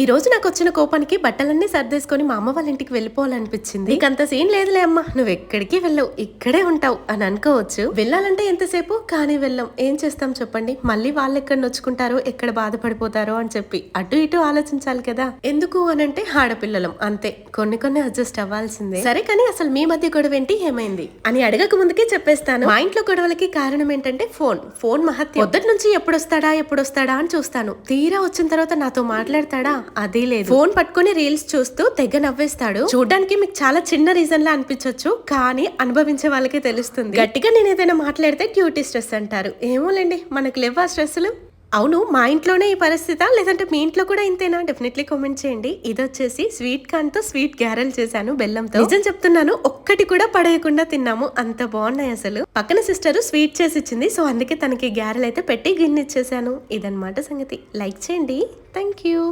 ఈ రోజు నాకు వచ్చిన కోపానికి బట్టలన్నీ సర్దేసుకొని మా అమ్మ వాళ్ళ ఇంటికి వెళ్ళిపోవాలనిపించింది. నీకంత సీన్ లేదులే అమ్మా, నువ్వు ఎక్కడికి వెళ్ళవు, ఇక్కడే ఉంటావు అని అనుకోవచ్చు. వెళ్ళాలంటే ఎంతసేపు, కానీ వెళ్ళం. ఏం చేస్తాం చెప్పండి, మళ్ళీ వాళ్ళు ఎక్కడ నొచ్చుకుంటారో, ఎక్కడ బాధపడిపోతారో అని చెప్పి అటు ఇటు ఆలోచించాలి కదా. ఎందుకు అనంటే ఆడపిల్లలం, అంతే, కొన్ని అడ్జస్ట్ అవ్వాల్సిందే. సరే, కానీ అసలు మీ మధ్య గొడవ ఏంటి, ఏమైంది అని అడగక ముందుకే చెప్పేస్తాను. మా ఇంట్లో గొడవలకి కారణం ఏంటంటే ఫోన్ మహత్యం. పొద్దుటి నుంచి ఎప్పుడొస్తాడా అని చూస్తాను. తీరా వచ్చిన తర్వాత నాతో మాట్లాడతాడా, అదే లేదు. ఫోన్ పట్టుకుని రీల్స్ చూస్తూ తెగ నవ్వేస్తాడు. చూడడానికి మీకు చాలా చిన్న రీజన్ లా అనిపించవచ్చు, కానీ అనుభవించే వాళ్ళకే తెలుస్తుంది. గట్టిగా నేను ఏదైనా మాట్లాడితే క్యూటీ స్ట్రెస్ అంటారు. ఏమోలేండి, మనకు లేవా స్ట్రెస్లు. అవును, మా ఇంట్లోనే ఈ పరిస్థితి లేదంటే మీ ఇంట్లో కూడా ఇంతేనా? డెఫినెట్లీ కామెంట్ చేయండి. ఇది వచ్చేసి స్వీట్ కార్న్ తో స్వీట్ గ్యారెల్ చేశాను బెల్లంతో. నిజం చెప్తున్నాను, ఒక్కటి కూడా పడేయకుండా తిన్నాము, అంత బాగున్నాయి అసలు. పక్కన సిస్టర్ స్వీట్ చేసి ఇచ్చింది, సో అందుకే తనకి గ్యారెల్ అయితే పెట్టి గిన్నె ఇచ్చేసాను. ఇదన్నమాట సంగతి. లైక్ చేయండి. Thank you.